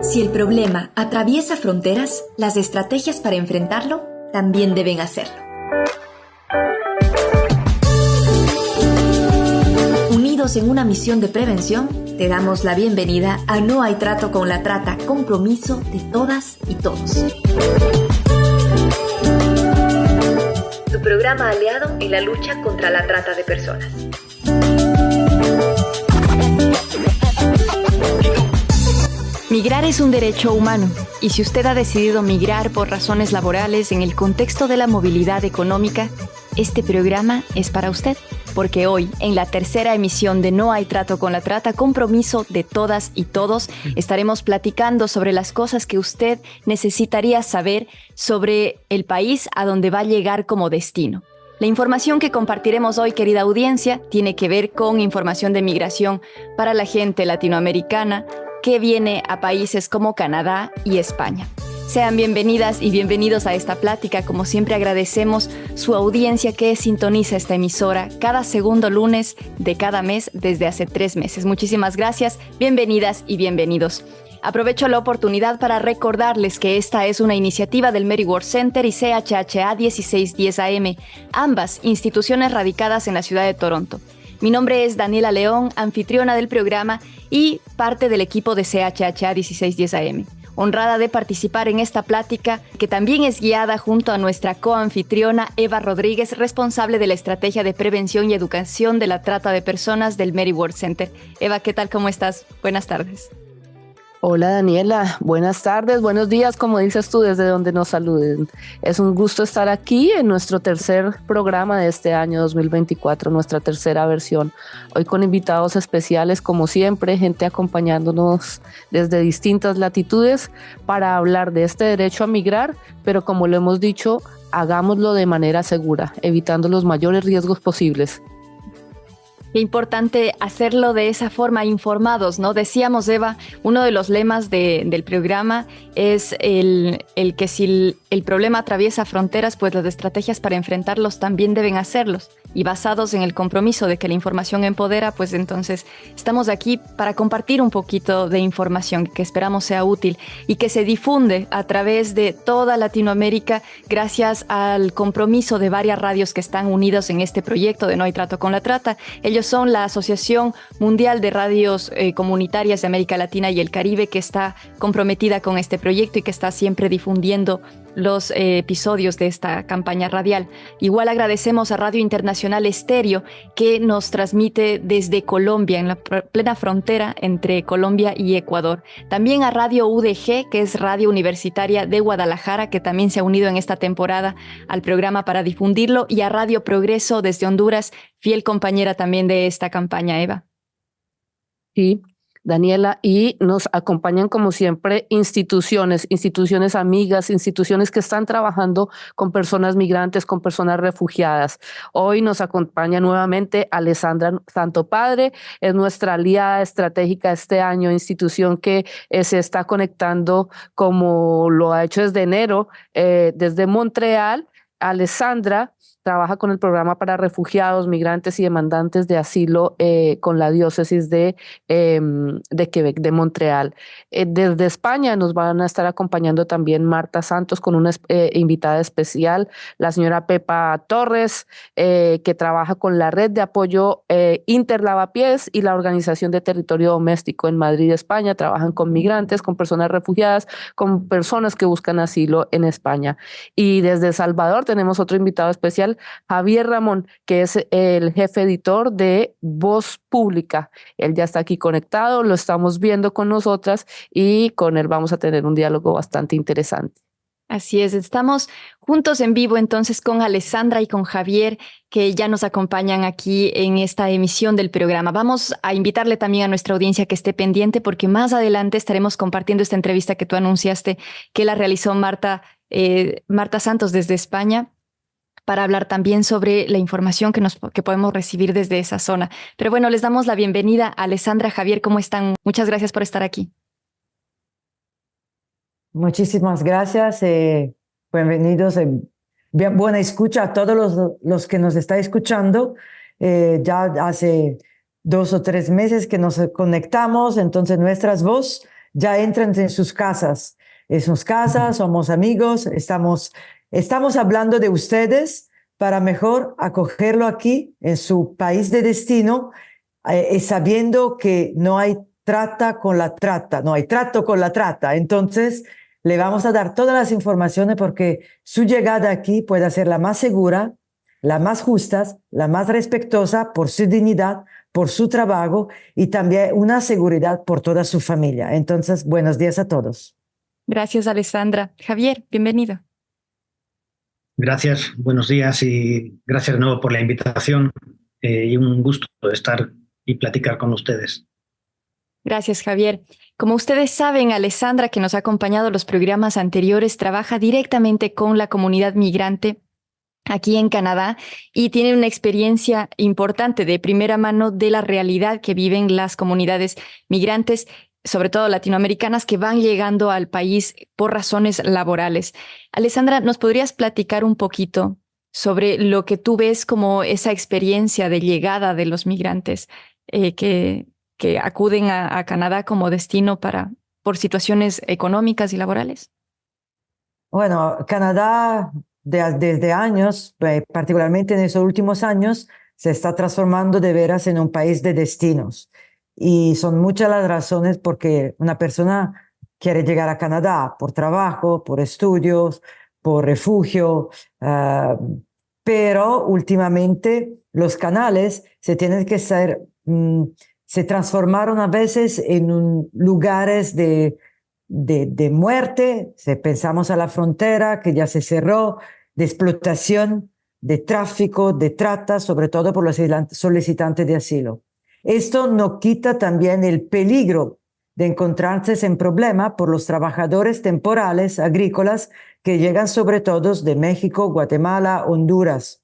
Si el problema atraviesa fronteras, las estrategias para enfrentarlo también deben hacerlo. Unidos en una misión de prevención, te damos la bienvenida a No hay trato con la trata, compromiso de todas y todos. Tu programa aliado en la lucha contra la trata de personas. Migrar es un derecho humano, y si usted ha decidido migrar por razones laborales en el contexto de la movilidad económica, este programa es para usted, porque hoy, en la tercera emisión de No hay trato con la trata, compromiso de todas y todos, estaremos platicando sobre las cosas que usted necesitaría saber sobre el país a donde va a llegar como destino. La información que compartiremos hoy, querida audiencia, tiene que ver con información de migración para la gente latinoamericana que viene a países como Canadá y España. Sean bienvenidas y bienvenidos a esta plática. Como siempre, agradecemos su audiencia que sintoniza esta emisora cada segundo lunes de cada mes desde hace 3 meses. Muchísimas gracias, bienvenidas y bienvenidos. Aprovecho la oportunidad para recordarles que esta es una iniciativa del Mary Ward Center y CHHA 1610 AM, ambas instituciones radicadas en la ciudad de Toronto. Mi nombre es Daniela León, anfitriona del programa y parte del equipo de CHHA 1610 AM. Honrada de participar en esta plática, que también es guiada junto a nuestra coanfitriona Eva Rodríguez, responsable de la Estrategia de Prevención y Educación de la Trata de Personas del Mary Ward Center. Eva, ¿qué tal? ¿Cómo estás? Buenas tardes. Hola Daniela, buenas tardes, buenos días, como dices tú, desde donde nos saluden. Es un gusto estar aquí en nuestro tercer programa de este año 2024, nuestra tercera versión. Hoy con invitados especiales, como siempre, gente acompañándonos desde distintas latitudes para hablar de este derecho a migrar, pero como lo hemos dicho, hagámoslo de manera segura, evitando los mayores riesgos posibles. Qué importante hacerlo de esa forma, informados, ¿no? Decíamos, Eva, uno de los lemas del programa es el que si el problema atraviesa fronteras, pues las estrategias para enfrentarlos también deben hacerlos. Y basados en el compromiso de que la información empodera, pues entonces estamos aquí para compartir un poquito de información que esperamos sea útil y que se difunde a través de toda Latinoamérica gracias al compromiso de varias radios que están unidos en este proyecto de No hay trato con la trata. Ellos son la Asociación Mundial de Radios Comunitarias de América Latina y el Caribe, que está comprometida con este proyecto y que está siempre difundiendo los episodios de esta campaña radial. Igual agradecemos a Radio Internacional Estéreo, que nos transmite desde Colombia, en la plena frontera entre Colombia y Ecuador. También a Radio UDG, que es Radio Universitaria de Guadalajara, que también se ha unido en esta temporada al programa para difundirlo, y a Radio Progreso desde Honduras, fiel compañera también de esta campaña, Eva. Sí, Daniela, y nos acompañan como siempre instituciones amigas, instituciones que están trabajando con personas migrantes, con personas refugiadas. Hoy nos acompaña nuevamente Alessandra Santopadre, es nuestra aliada estratégica este año, institución que se está conectando como lo ha hecho desde enero, desde Montreal. Alessandra trabaja con el programa para refugiados, migrantes y demandantes de asilo con la diócesis de Quebec, de Montreal. Desde España nos van a estar acompañando también Marta Santos con una invitada especial, la señora Pepa Torres, que trabaja con la red de apoyo Interlavapiés y la Organización de Territorio Doméstico en Madrid, España. Trabajan con migrantes, con personas refugiadas, con personas que buscan asilo en España. Y desde El Salvador tenemos otro invitado especial, Javier Ramón, que es el jefe editor de Voz Pública. Él ya está aquí conectado, lo estamos viendo con nosotras y con él vamos a tener un diálogo bastante interesante. Así es, estamos juntos en vivo entonces con Alessandra y con Javier, que ya nos acompañan aquí en esta emisión del programa. Vamos a invitarle también a nuestra audiencia que esté pendiente, porque más adelante estaremos compartiendo esta entrevista que tú anunciaste, que la realizó Marta Santos desde España, para hablar también sobre la información que podemos recibir desde esa zona. Pero bueno, les damos la bienvenida a Alessandra, Javier, ¿cómo están? Muchas gracias por estar aquí. Muchísimas gracias. Bienvenidos. Buena escucha a todos los que nos están escuchando. Ya hace 2 o 3 meses que nos conectamos, entonces nuestras voces ya entran en sus casas, somos amigos, estamos hablando de ustedes para mejor acogerlo aquí en su país de destino, sabiendo que no hay trata con la trata, no hay trato con la trata. Entonces, le vamos a dar todas las informaciones porque su llegada aquí pueda ser la más segura, la más justa, la más respetuosa por su dignidad, por su trabajo y también una seguridad por toda su familia. Entonces, buenos días a todos. Gracias, Alessandra. Javier, bienvenido. Gracias, buenos días y gracias de nuevo por la invitación y un gusto estar y platicar con ustedes. Gracias, Javier. Como ustedes saben, Alessandra, que nos ha acompañado en los programas anteriores, trabaja directamente con la comunidad migrante aquí en Canadá y tiene una experiencia importante de primera mano de la realidad que viven las comunidades migrantes, sobre todo latinoamericanas, que van llegando al país por razones laborales. Alessandra, ¿nos podrías platicar un poquito sobre lo que tú ves como esa experiencia de llegada de los migrantes que acuden a Canadá como destino por situaciones económicas y laborales? Bueno, Canadá desde años, particularmente en esos últimos años, se está transformando de veras en un país de destinos. Y son muchas las razones porque una persona quiere llegar a Canadá por trabajo, por estudios, por refugio, pero últimamente los canales se tienen que ser, se transformaron a veces en lugares de muerte. Si pensamos a la frontera que ya se cerró, de explotación, de tráfico, de trata, sobre todo por los solicitantes de asilo. Esto no quita también el peligro de encontrarse en problema por los trabajadores temporales agrícolas que llegan sobre todo de México, Guatemala, Honduras.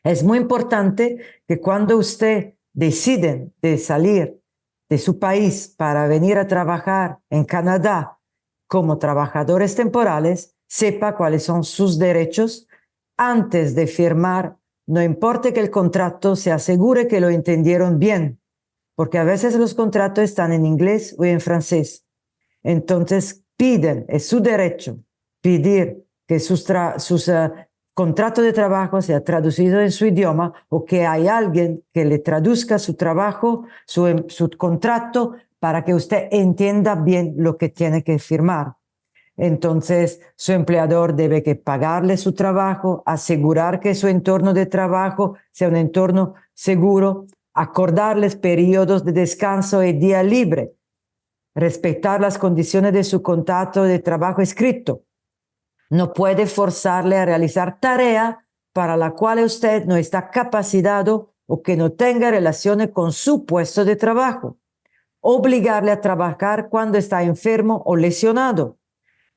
Es muy importante que cuando usted decide de salir de su país para venir a trabajar en Canadá como trabajadores temporales, sepa cuáles son sus derechos antes de firmar. No importa que el contrato se asegure que lo entendieron bien, porque a veces los contratos están en inglés o en francés. Entonces piden, es su derecho, pedir que sus contrato de trabajo sea traducido en su idioma o que hay alguien que le traduzca su trabajo, su contrato, para que usted entienda bien lo que tiene que firmar. Entonces, su empleador debe que pagarle su trabajo, asegurar que su entorno de trabajo sea un entorno seguro, acordarles periodos de descanso y día libre, respetar las condiciones de su contrato de trabajo escrito. No puede forzarle a realizar tarea para la cual usted no está capacitado o que no tenga relaciones con su puesto de trabajo. Obligarle a trabajar cuando está enfermo o lesionado.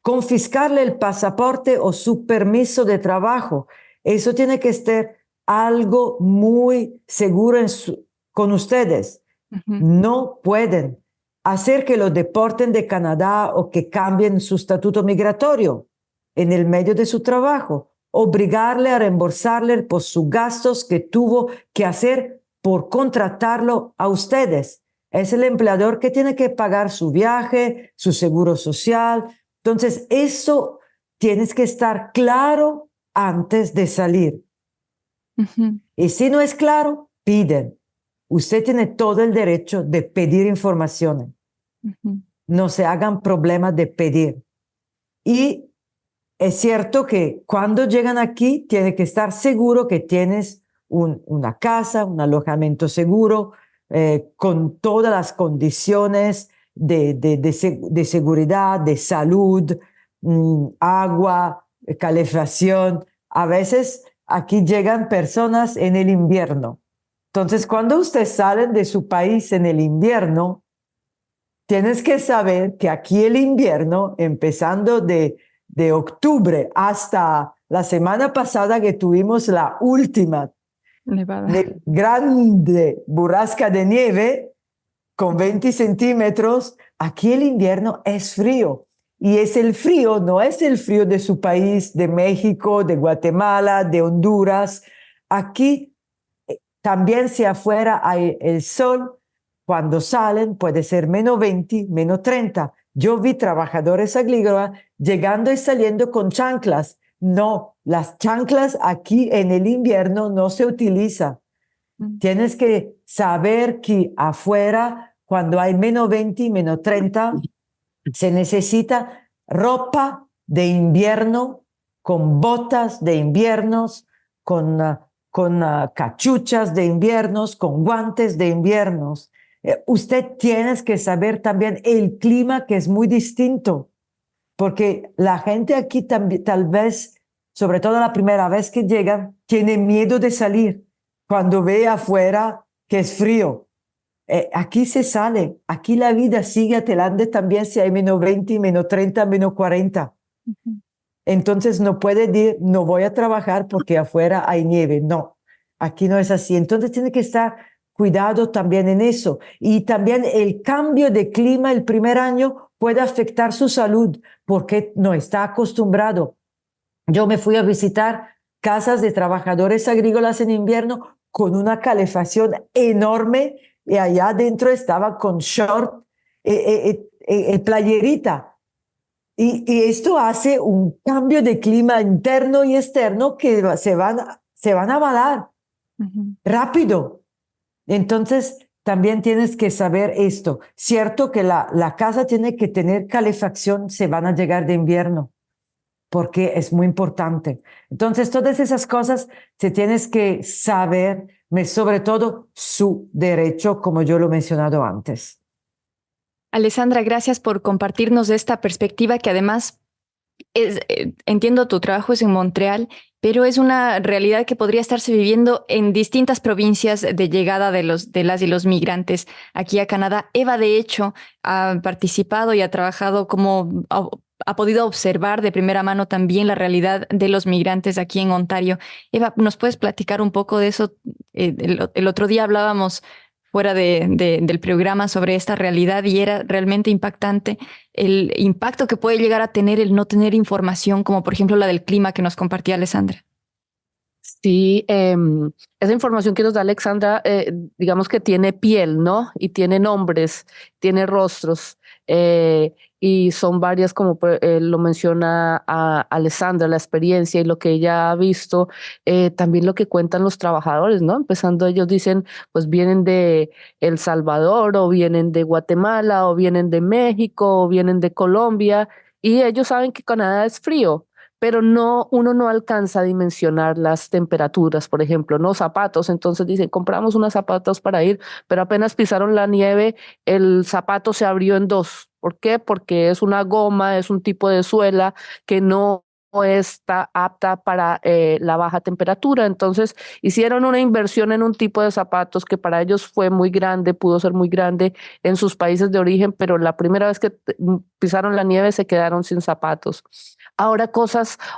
Confiscarle el pasaporte o su permiso de trabajo. Eso tiene que ser algo muy seguro con ustedes. No pueden hacer que lo deporten de Canadá o que cambien su estatuto migratorio en el medio de su trabajo, obligarle a reembolsarle por sus gastos que tuvo que hacer por contratarlo a ustedes. Es el empleador que tiene que pagar su viaje, su seguro social. Entonces, eso tienes que estar claro antes de salir. Y si no es claro, piden. Usted tiene todo el derecho de pedir informaciones. No se hagan problemas de pedir. Y es cierto que cuando llegan aquí, tiene que estar seguro que tienes una casa, un alojamiento seguro, con todas las condiciones de seguridad, de salud, agua, calefacción. A veces aquí llegan personas en el invierno. Entonces, cuando ustedes salen de su país en el invierno, tienes que saber que aquí el invierno, empezando de octubre hasta la semana pasada que tuvimos la última grande burrasca de nieve con 20 centímetros, aquí el invierno es frío. Y es el frío, no es el frío de su país, de México, de Guatemala, de Honduras. Aquí también si afuera hay el sol, cuando salen puede ser -20, -30. Yo vi trabajadores agrícolas llegando y saliendo con chanclas. No, las chanclas aquí en el invierno no se utilizan. Tienes que saber que afuera, cuando hay -20, -30, se necesita ropa de invierno, con botas de inviernos, con cachuchas de inviernos, con guantes de inviernos. Usted tiene que saber también el clima, que es muy distinto, porque la gente aquí también, tal vez, sobre todo la primera vez que llegan, tiene miedo de salir cuando ve afuera que es frío. Aquí se sale, aquí la vida sigue adelante también si hay -20, -30, -40. Entonces no puede decir, no voy a trabajar porque afuera hay nieve. No, aquí no es así. Entonces tiene que estar cuidado también en eso. Y también el cambio de clima el primer año puede afectar su salud porque no está acostumbrado. Yo me fui a visitar casas de trabajadores agrícolas en invierno con una calefacción enorme y allá adentro estaba con short, playerita. Y esto hace un cambio de clima interno y externo que se van a matar rápido. Entonces, también tienes que saber esto. Cierto que la casa tiene que tener calefacción, se van a llegar de invierno, porque es muy importante. Entonces, todas esas cosas se tienes que saber, sobre todo su derecho, como yo lo he mencionado antes. Alessandra, gracias por compartirnos esta perspectiva que además entiendo tu trabajo es en Montreal, pero es una realidad que podría estarse viviendo en distintas provincias de llegada de las y los migrantes aquí a Canadá. Eva, de hecho, ha participado y ha trabajado ha podido observar de primera mano también la realidad de los migrantes aquí en Ontario. Eva, ¿nos puedes platicar un poco de eso? El otro día hablábamos fuera del programa sobre esta realidad y era realmente impactante el impacto que puede llegar a tener el no tener información, como por ejemplo la del clima que nos compartía Alessandra. Sí, esa información que nos da Alexandra, digamos que tiene piel, ¿no? Y tiene nombres, tiene rostros, y son varias, como lo menciona a Alessandra, la experiencia y lo que ella ha visto, también lo que cuentan los trabajadores, ¿no? Empezando, ellos dicen, pues vienen de El Salvador, o vienen de Guatemala, o vienen de México, o vienen de Colombia, y ellos saben que Canadá es frío, pero uno no alcanza a dimensionar las temperaturas, por ejemplo, ¿no? Zapatos, entonces dicen, compramos unos zapatos para ir, pero apenas pisaron la nieve, el zapato se abrió en dos. ¿Por qué? Porque es una goma, es un tipo de suela que no está apta para la baja temperatura. Entonces hicieron una inversión en un tipo de zapatos que para ellos fue muy grande, pudo ser muy grande en sus países de origen, pero la primera vez que pisaron la nieve se quedaron sin zapatos. Ahora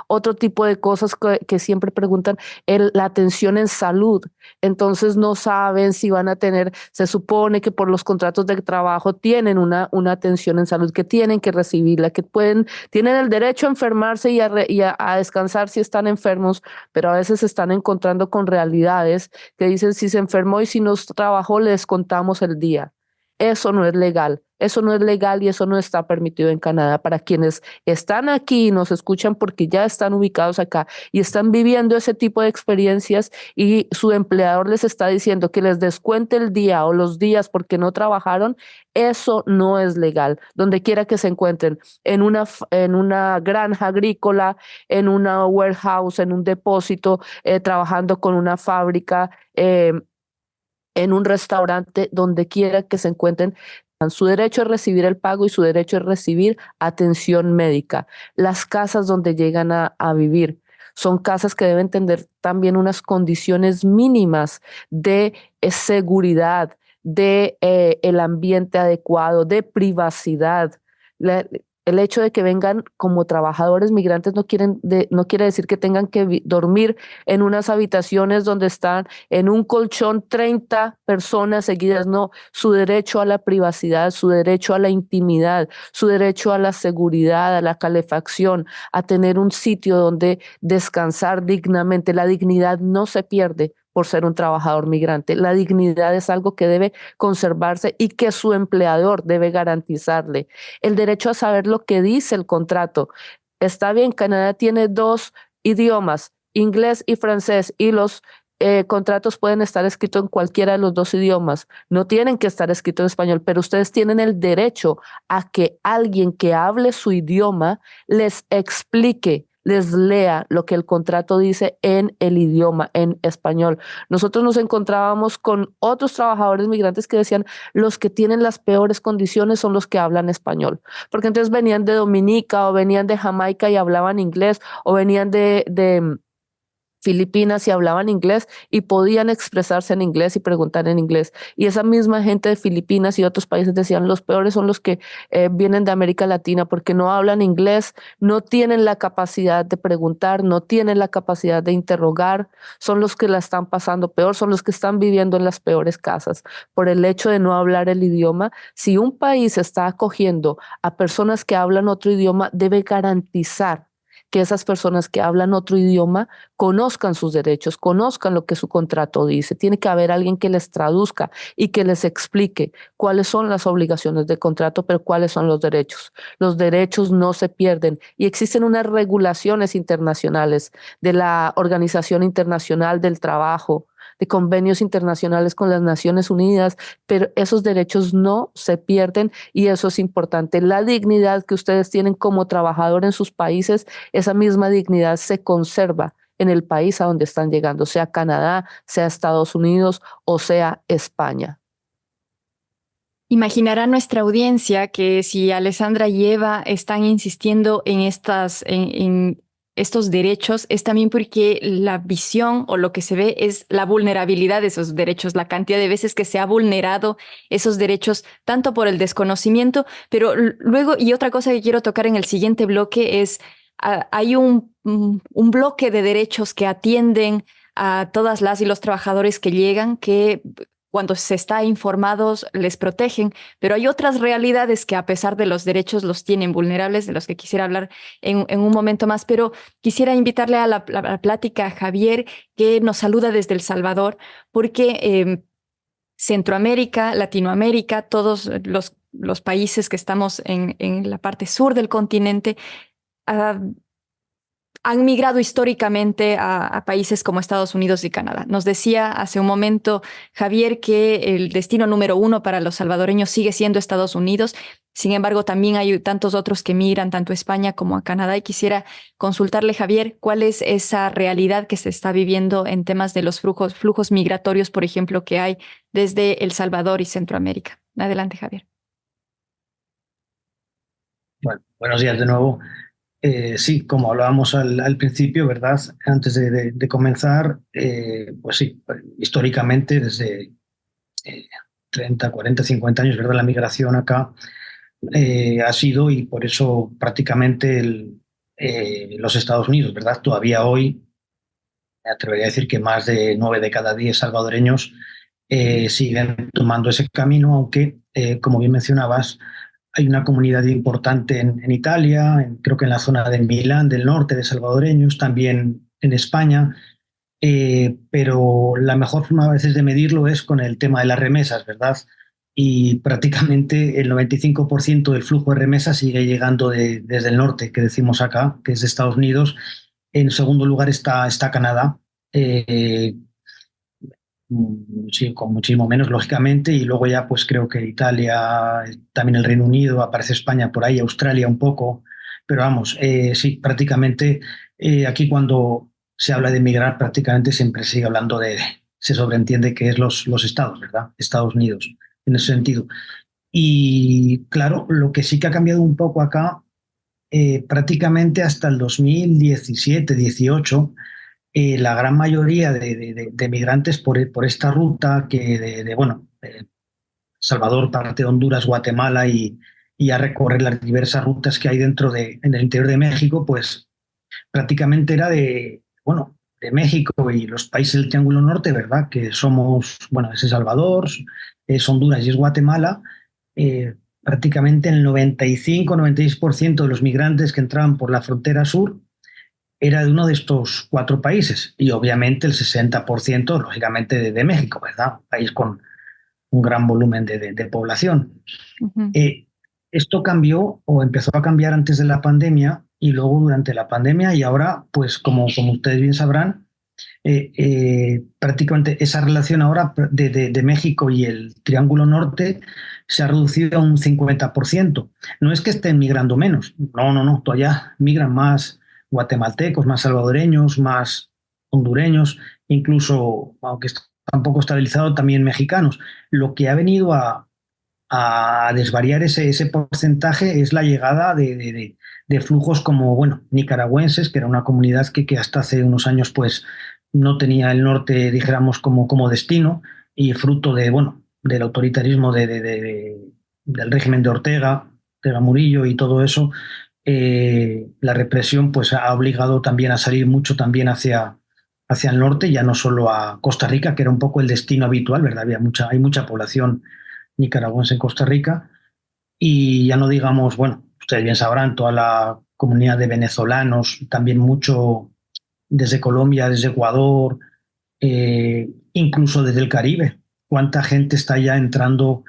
otro tipo de cosas que siempre preguntan, la atención en salud. Entonces no saben si van a tener, se supone que por los contratos de trabajo tienen una atención en salud que tienen que recibirla, tienen el derecho a enfermarse y a descansar si están enfermos, pero a veces se están encontrando con realidades que dicen, si se enfermó y si no trabajó, le descontamos el día. Eso no es legal. Eso no es legal y eso no está permitido en Canadá. Para quienes están aquí y nos escuchan porque ya están ubicados acá y están viviendo ese tipo de experiencias y su empleador les está diciendo que les descuente el día o los días porque no trabajaron, eso no es legal. Donde quiera que se encuentren, en una granja agrícola, en una warehouse, en un depósito, trabajando con una fábrica, en un restaurante, donde quiera que se encuentren, su derecho es recibir el pago y su derecho es recibir atención médica. Las casas donde llegan a vivir son casas que deben tener también unas condiciones mínimas de seguridad, de el ambiente adecuado, de privacidad. El hecho de que vengan como trabajadores migrantes no quiere decir que tengan que dormir en unas habitaciones donde están en un colchón 30 personas seguidas. No, su derecho a la privacidad, su derecho a la intimidad, su derecho a la seguridad, a la calefacción, a tener un sitio donde descansar dignamente. La dignidad no se pierde por ser un trabajador migrante. La dignidad es algo que debe conservarse y que su empleador debe garantizarle. El derecho a saber lo que dice el contrato. Está bien, Canadá tiene 2 idiomas, inglés y francés, y los contratos pueden estar escritos en cualquiera de los 2 idiomas. No tienen que estar escritos en español, pero ustedes tienen el derecho a que alguien que hable su idioma les explique, les lea lo que el contrato dice en el idioma, en español. Nosotros nos encontrábamos con otros trabajadores migrantes que decían, los que tienen las peores condiciones son los que hablan español, porque entonces venían de Dominica o venían de Jamaica y hablaban inglés, o venían de Filipinas y hablaban inglés y podían expresarse en inglés y preguntar en inglés. Y esa misma gente de Filipinas y otros países decían, los peores son los que vienen de América Latina porque no hablan inglés, no tienen la capacidad de preguntar, no tienen la capacidad de interrogar, son los que la están pasando peor, son los que están viviendo en las peores casas por el hecho de no hablar el idioma. Si un país está acogiendo a personas que hablan otro idioma, debe garantizar que esas personas que hablan otro idioma conozcan sus derechos, conozcan lo que su contrato dice. Tiene que haber alguien que les traduzca y que les explique cuáles son las obligaciones del contrato, pero cuáles son los derechos. Los derechos no se pierden y existen unas regulaciones internacionales de la Organización Internacional del Trabajo, de convenios internacionales con las Naciones Unidas, pero esos derechos no se pierden y eso es importante. La dignidad que ustedes tienen como trabajador en sus países, esa misma dignidad se conserva en el país a donde están llegando, sea Canadá, sea Estados Unidos o sea España. Imaginará nuestra audiencia que si Alessandra y Eva están insistiendo en estos derechos, es también porque la visión o lo que se ve es la vulnerabilidad de esos derechos, la cantidad de veces que se ha vulnerado esos derechos, tanto por el desconocimiento, pero luego, y otra cosa que quiero tocar en el siguiente bloque es, hay un bloque de derechos que atienden a todas las y los trabajadores que llegan, que cuando se está informados les protegen, pero hay otras realidades que a pesar de los derechos los tienen vulnerables, de los que quisiera hablar en un momento más, pero quisiera invitarle a la plática a Javier, que nos saluda desde El Salvador, porque Centroamérica, Latinoamérica, todos los países que estamos en la parte sur del continente, han migrado históricamente a países como Estados Unidos y Canadá. Nos decía hace un momento Javier que el destino número 1 para los salvadoreños sigue siendo Estados Unidos. Sin embargo, también hay tantos otros que migran tanto a España como a Canadá, y quisiera consultarle, Javier, cuál es esa realidad que se está viviendo en temas de los flujos migratorios, por ejemplo, que hay desde El Salvador y Centroamérica. Adelante, Javier. Bueno, buenos días de nuevo. Sí, como hablábamos al principio, ¿verdad? Antes de comenzar, pues sí, históricamente desde 30, 40, 50 años, ¿verdad? La migración acá ha sido, y por eso prácticamente los Estados Unidos, ¿verdad? Todavía hoy, me atrevería a decir que más de 9 de cada 10 salvadoreños siguen tomando ese camino, aunque, como bien mencionabas, hay una comunidad importante en Italia, creo que en la zona de Milán, del norte, de salvadoreños, también en España, pero la mejor forma a veces de medirlo es con el tema de las remesas, ¿verdad? Y prácticamente el 95% del flujo de remesas sigue llegando desde el norte, que decimos acá, que es de Estados Unidos. En segundo lugar está Canadá, sí, con muchísimo menos, lógicamente, y luego ya pues creo que Italia, también el Reino Unido, aparece España por ahí, Australia un poco, pero vamos, sí, prácticamente aquí cuando se habla de emigrar prácticamente siempre sigue hablando se sobreentiende que es los estados, ¿verdad? Estados Unidos, en ese sentido. Y claro, lo que sí que ha cambiado un poco acá, prácticamente hasta el 2017-18, la gran mayoría de migrantes por esta ruta que bueno, Salvador, parte de Honduras, Guatemala y a recorrer las diversas rutas que hay en el interior de México, pues prácticamente era bueno, de México y los países del Triángulo Norte, ¿verdad? Que somos, bueno, es El Salvador, es Honduras y es Guatemala. Prácticamente el 95-96% de los migrantes que entraban por la frontera sur era de uno de estos 4 países y obviamente el 60%, lógicamente, de México, ¿verdad? Un país con un gran volumen de población. Ujú. Esto cambió o empezó a cambiar antes de la pandemia y luego durante la pandemia y ahora, pues como ustedes bien sabrán, prácticamente esa relación ahora de México y el Triángulo Norte se ha reducido a un 50%. No es que estén migrando menos, no, todavía migran más guatemaltecos, más salvadoreños, más hondureños, incluso, aunque está un poco estabilizado, también mexicanos. Lo que ha venido a desvariar ese porcentaje es la llegada de flujos como, bueno, nicaragüenses, que era una comunidad que hasta hace unos años pues no tenía el norte, dijéramos, como destino, y fruto de, bueno, del autoritarismo del régimen de Ortega Murillo y todo eso, la represión pues ha obligado también a salir mucho también hacia el norte, ya no solo a Costa Rica, que era un poco el destino habitual, ¿verdad? Hay mucha población nicaragüense en Costa Rica, y ya no digamos, bueno, ustedes bien sabrán, toda la comunidad de venezolanos, también mucho desde Colombia, desde Ecuador, incluso desde el Caribe. ¿Cuánta gente está ya entrando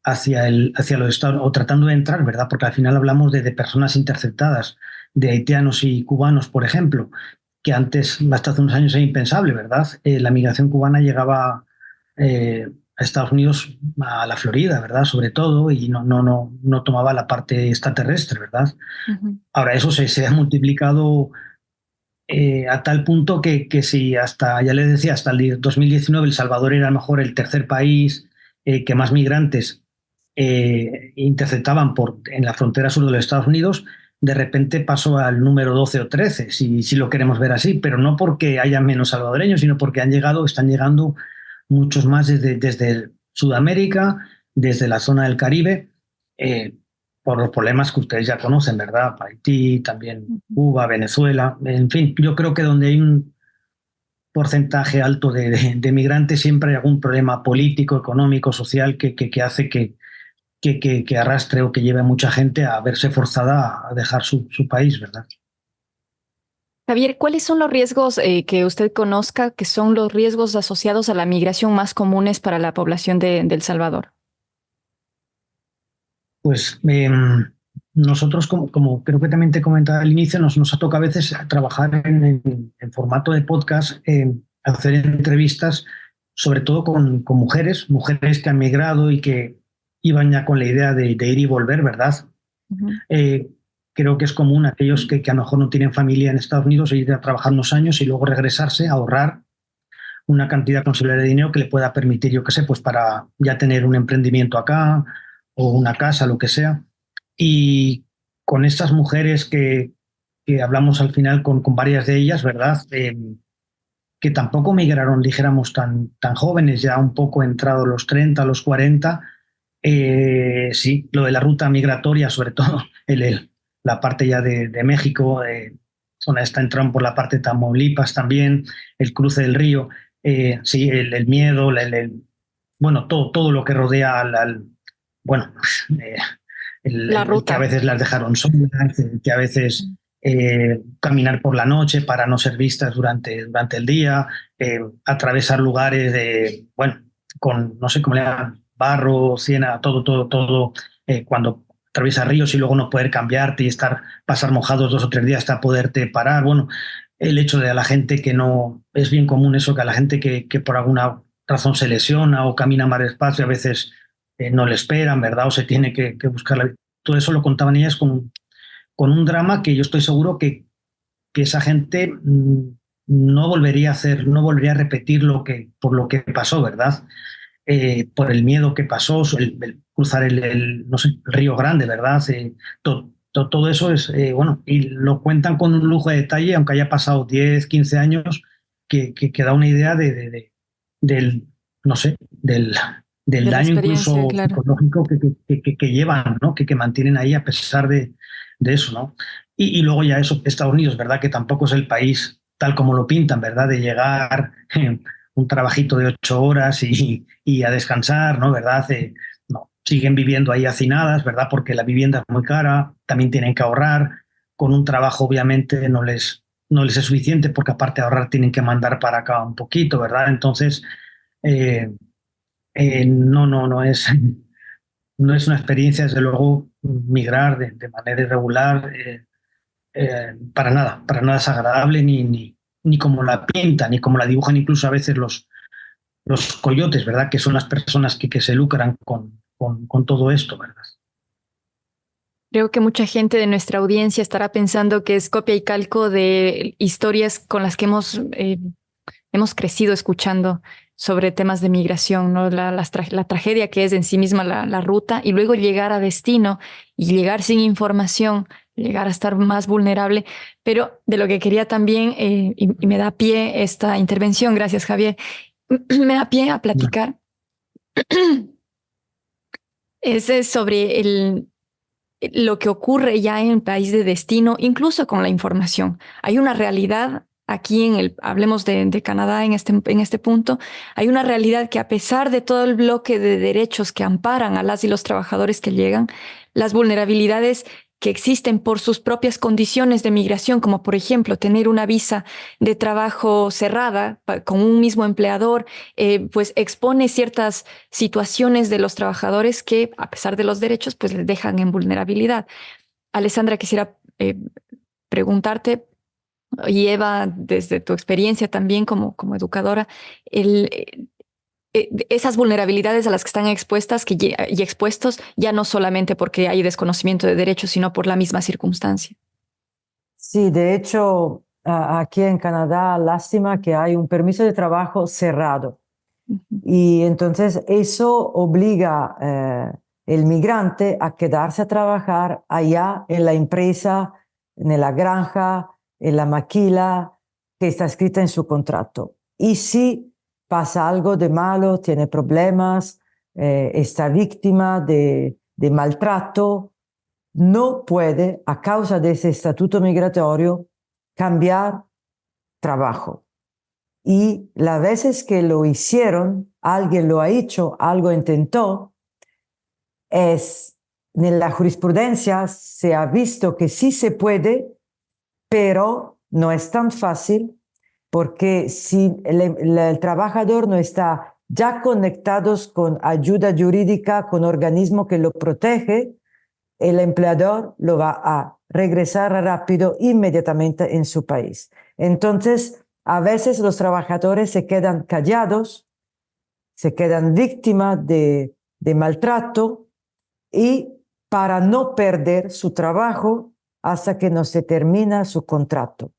hacia los Estados o tratando de entrar, ¿verdad? Porque al final hablamos de personas interceptadas, de haitianos y cubanos, por ejemplo, que antes, hasta hace unos años, era impensable, ¿verdad? La migración cubana llegaba a Estados Unidos, a la Florida, ¿verdad? Sobre todo, y no tomaba la parte extraterrestre, ¿verdad? Ujú. Ahora, eso se ha multiplicado a tal punto que si hasta, ya les decía, hasta el 2019 El Salvador era a lo mejor el tercer país que más migrantes interceptaban en la frontera sur de los Estados Unidos, de repente pasó al número 12 o 13, si lo queremos ver así, pero no porque haya menos salvadoreños, sino porque están llegando muchos más desde Sudamérica, desde la zona del Caribe, eh, por los problemas que ustedes ya conocen, ¿verdad? Haití, también Ujú. Cuba, Venezuela, en fin, yo creo que donde hay un porcentaje alto de migrantes siempre hay algún problema político, económico, social que hace que arrastre o que lleve a mucha gente a verse forzada a dejar su país, ¿verdad? Javier, ¿cuáles son los riesgos que usted conozca que son los riesgos asociados a la migración más comunes para la población de El Salvador? Pues nosotros, como creo que también te comentaba al inicio, nos ha tocado a veces trabajar en formato de podcast, hacer entrevistas, sobre todo con mujeres que han migrado y que iban ya con la idea de ir y volver, ¿verdad? Ujú. Eh, Creo que es común aquellos que a lo mejor no tienen familia en Estados Unidos e ir a trabajar unos años y luego regresarse, ahorrar una cantidad considerable de dinero que le pueda permitir, yo qué sé, pues para ya tener un emprendimiento acá o una casa, lo que sea. Y con estas mujeres que hablamos al final con varias de ellas, ¿verdad? Que tampoco migraron, dijéramos, tan jóvenes, ya un poco entrados los 30, los 40. Sí, lo de la ruta migratoria, sobre todo la parte ya de México, zona está entrando por la parte de Tamaulipas también, el cruce del río, sí, el miedo, bueno, todo lo que rodea bueno, eh, La el que a ruta. veces las dejaron solas, el que a veces caminar por la noche para no ser vistas durante el día, atravesar lugares bueno, no sé cómo le llaman, barro, siena, todo, cuando atraviesas ríos y luego no poder cambiarte y pasar mojados 2 o 3 días hasta poderte parar. Bueno, el hecho de a la gente que no, es bien común eso, que a la gente que por alguna razón se lesiona o camina más despacio, a veces no le esperan, ¿verdad? O se tiene que buscar la... Todo eso lo contaban ellas con un drama que yo estoy seguro que esa gente no volvería a hacer, no volvería a repetir por lo que pasó, ¿verdad? Por el miedo que pasó, el cruzar no sé, el Río Grande, ¿verdad? Todo eso es, bueno, y lo cuentan con un lujo de detalle, aunque haya pasado 10, 15 años, que da una idea del, no sé, del De la daño experiencia, incluso claro. psicológico que llevan, ¿no? Que mantienen ahí a pesar de eso, ¿no? Y luego ya eso, Estados Unidos, ¿verdad? Que tampoco es el país tal como lo pintan, ¿verdad? De llegar, un trabajito de 8 horas y a descansar, ¿no? ¿Verdad? No, siguen viviendo ahí hacinadas, ¿verdad? Porque la vivienda es muy cara, también tienen que ahorrar, con un trabajo obviamente no les es suficiente porque aparte de ahorrar tienen que mandar para acá un poquito, ¿verdad? Entonces, eh, no es, no es una experiencia, desde luego, migrar de manera irregular, para nada es agradable, ni como la pintan, ni como la dibujan incluso a veces los coyotes, ¿verdad? Que son las personas que se lucran con todo esto, ¿verdad? Creo que mucha gente de nuestra audiencia estará pensando que es copia y calco de historias con las que hemos crecido escuchando sobre temas de migración, ¿no? La tragedia que es en sí misma la ruta y luego llegar a destino y llegar sin información, llegar a estar más vulnerable. Pero de lo que quería también, y me da pie esta intervención, gracias Javier, me da pie a platicar, es sobre lo que ocurre ya en el país de destino, incluso con la información. Hay una realidad aquí hablemos de Canadá en este punto, hay una realidad que a pesar de todo el bloque de derechos que amparan a las y los trabajadores que llegan, las vulnerabilidades que existen por sus propias condiciones de migración, como por ejemplo tener una visa de trabajo cerrada con un mismo empleador, pues expone ciertas situaciones de los trabajadores que, a pesar de los derechos, pues les dejan en vulnerabilidad. Alessandra, quisiera preguntarte, y Eva, desde tu experiencia también como educadora, esas vulnerabilidades a las que están expuestas y expuestos, ya no solamente porque hay desconocimiento de derechos, sino por la misma circunstancia. Sí, de hecho, aquí en Canadá, lástima que hay un permiso de trabajo cerrado. Y entonces eso obliga el migrante a quedarse a trabajar allá en la empresa, en la granja, en la maquila que está escrita en su contrato. Y si pasa algo de malo, tiene problemas, está víctima de maltrato, no puede, a causa de ese estatuto migratorio, cambiar trabajo. Y las veces que lo hicieron, alguien lo ha hecho, algo intentó, en la jurisprudencia se ha visto que sí se puede, pero no es tan fácil porque si el trabajador no está ya conectados con ayuda jurídica, con organismo que lo protege, el empleador lo va a regresar rápido, inmediatamente en su país. Entonces, a veces los trabajadores se quedan callados, se quedan víctimas de maltrato y para no perder su trabajo hasta que no se termina su contrato.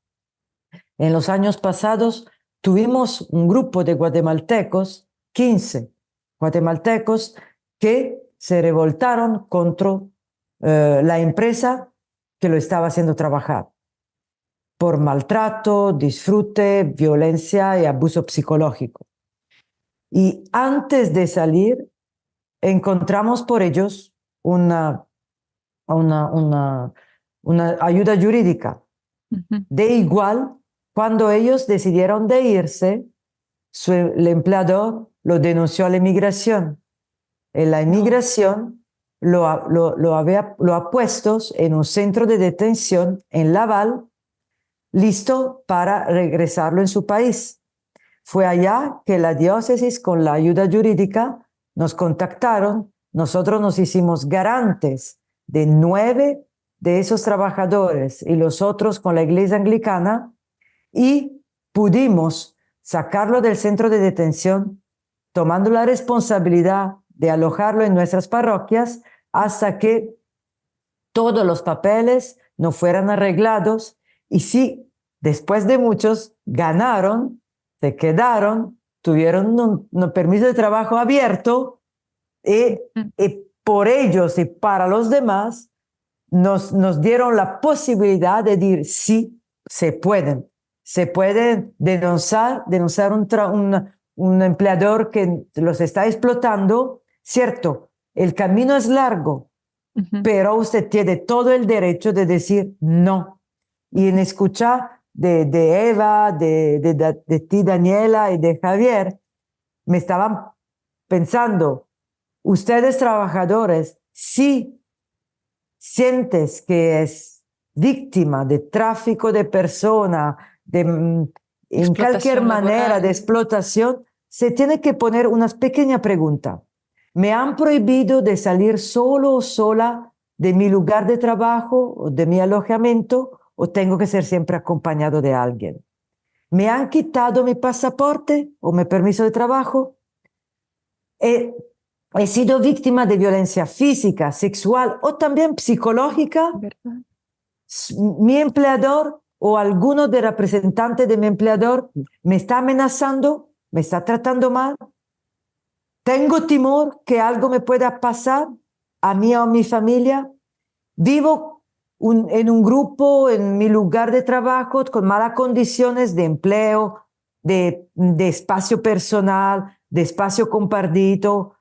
En los años pasados tuvimos un grupo de guatemaltecos, 15 guatemaltecos, que se revoltaron contra la empresa que lo estaba haciendo trabajar por maltrato, disfrute, violencia y abuso psicológico. Y antes de salir, encontramos por ellos una ayuda jurídica. De igual, cuando ellos decidieron de irse, el empleador lo denunció a la inmigración. En la inmigración lo ha puesto en un centro de detención en Laval, listo para regresarlo en su país. Fue allá que la diócesis, con la ayuda jurídica, nos contactaron. Nosotros nos hicimos garantes de 9 de esos trabajadores y los otros con la iglesia anglicana y pudimos sacarlo del centro de detención, tomando la responsabilidad de alojarlo en nuestras parroquias hasta que todos los papeles no fueran arreglados. Y sí, después de muchos, ganaron, se quedaron, tuvieron un permiso de trabajo abierto y por ellos y para los demás nos dieron la posibilidad de decir sí, se pueden denunciar un empleador que los está explotando. Cierto, el camino es largo, pero usted tiene todo el derecho de decir no. Y en escuchar de Eva, de ti, Daniela, y de Javier, me estaban pensando, ustedes trabajadores, sí sientes que es víctima de tráfico de personas, en cualquier manera laboral. de explotación, se tiene que poner unas pequeñas preguntas. ¿Me han prohibido de salir solo o sola de mi lugar de trabajo o de mi alojamiento o tengo que ser siempre acompañado de alguien? ¿Me han quitado mi pasaporte o mi permiso de trabajo? He sido víctima de violencia física, sexual o también psicológica. ¿Verdad? Mi empleador o alguno de representantes de mi empleador me está amenazando, me está tratando mal. Tengo temor que algo me pueda pasar a mí o a mi familia. Vivo en un grupo, en mi lugar de trabajo, con malas condiciones de empleo, de espacio personal, de espacio compartido.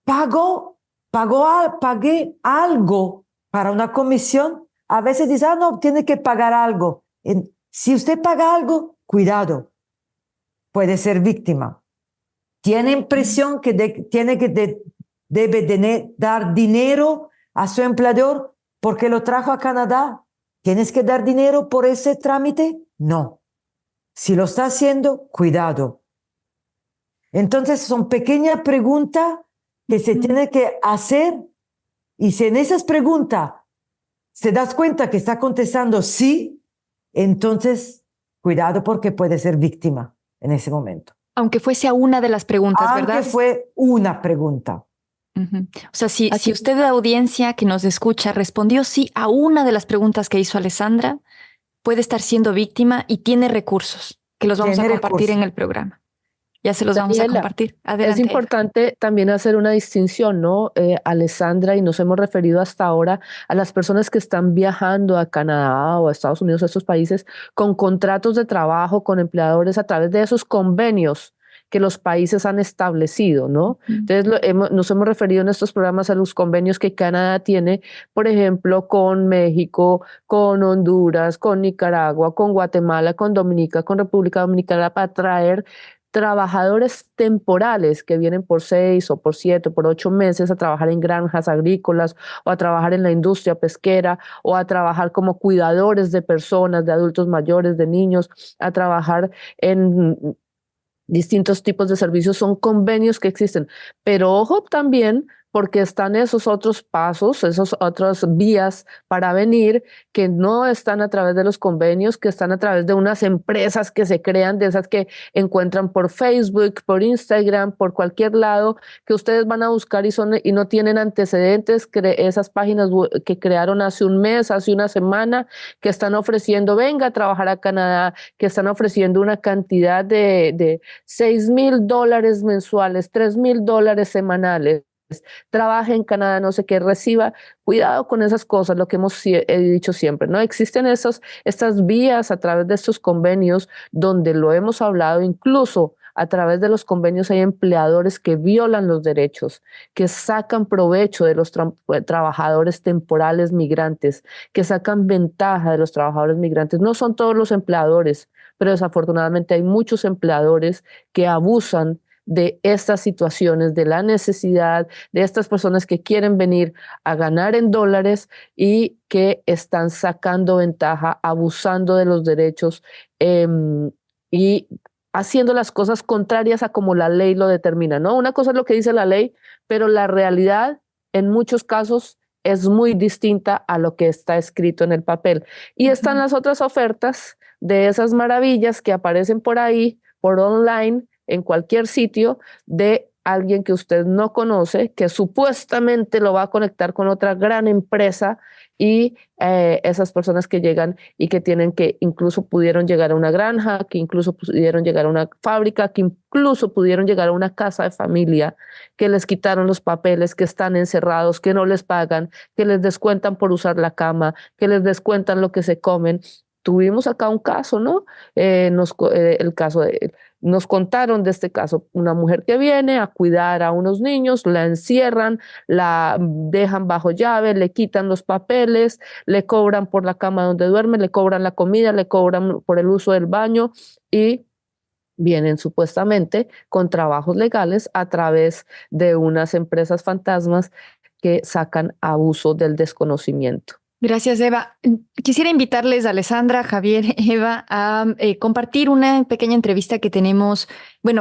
Pagué algo para una comisión. A veces dice, no, tiene que pagar algo. Si usted paga algo, cuidado, puede ser víctima. Tiene impresión que debe dar dinero a su empleador porque lo trajo a Canadá. ¿Tienes que dar dinero por ese trámite? No. Si lo está haciendo, cuidado. Entonces son pequeñas preguntas que se tiene que hacer, y si en esas preguntas se das cuenta que está contestando sí, entonces cuidado porque puede ser víctima en ese momento. Aunque fuese a una de las preguntas, ¿verdad? Aunque fue una pregunta. O sea, si usted de audiencia que nos escucha respondió sí a una de las preguntas que hizo Alessandra, puede estar siendo víctima y tiene recursos que los vamos a compartir en el programa. Ya se los vamos a Daniela, compartir. Adelante. Es importante también hacer una distinción, ¿no, Alessandra? Y nos hemos referido hasta ahora a las personas que están viajando a Canadá o a Estados Unidos, a estos países, con contratos de trabajo con empleadores a través de esos convenios que los países han establecido, ¿no? Entonces, nos hemos referido en estos programas a los convenios que Canadá tiene, por ejemplo, con México, con Honduras, con Nicaragua, con Guatemala, con Dominica, con República Dominicana, para traer trabajadores temporales que vienen por 6 o por 7 o por 8 meses a trabajar en granjas agrícolas o a trabajar en la industria pesquera o a trabajar como cuidadores de personas, de adultos mayores, de niños, a trabajar en distintos tipos de servicios. Son convenios que existen, pero ojo también porque están esos otros pasos, esas otras vías para venir que no están a través de los convenios, que están a través de unas empresas que se crean, de esas que encuentran por Facebook, por Instagram, por cualquier lado, que ustedes van a buscar y no tienen antecedentes, esas páginas que crearon hace un mes, hace una semana, que están ofreciendo, venga a trabajar a Canadá, que están ofreciendo una cantidad de $6,000 mensuales, $3,000 semanales. Trabaje en Canadá, no sé qué, reciba. Cuidado con esas cosas, lo que he dicho siempre, ¿no? Existen estas vías a través de estos convenios donde lo hemos hablado, incluso a través de los convenios hay empleadores que violan los derechos, que sacan provecho de los trabajadores temporales migrantes, que sacan ventaja de los trabajadores migrantes. No son todos los empleadores, pero desafortunadamente hay muchos empleadores que abusan de estas situaciones, de la necesidad de estas personas que quieren venir a ganar en dólares y que están sacando ventaja, abusando de los derechos y haciendo las cosas contrarias a como la ley lo determina, ¿no? Una cosa es lo que dice la ley, pero la realidad en muchos casos es muy distinta a lo que está escrito en el papel. Y están las otras ofertas de esas maravillas que aparecen por ahí, por online, en cualquier sitio, de alguien que usted no conoce, que supuestamente lo va a conectar con otra gran empresa y esas personas que llegan y que incluso pudieron llegar a una granja, que incluso pudieron llegar a una fábrica, que incluso pudieron llegar a una casa de familia, que les quitaron los papeles, que están encerrados, que no les pagan, que les descuentan por usar la cama, que les descuentan lo que se comen. Tuvimos acá un caso, ¿no? Nos contaron de este caso, una mujer que viene a cuidar a unos niños, la encierran, la dejan bajo llave, le quitan los papeles, le cobran por la cama donde duerme, le cobran la comida, le cobran por el uso del baño y vienen supuestamente con trabajos legales a través de unas empresas fantasmas que sacan abuso del desconocimiento. Gracias, Eva. Quisiera invitarles a Alessandra, Javier, Eva, a compartir una pequeña entrevista que tenemos,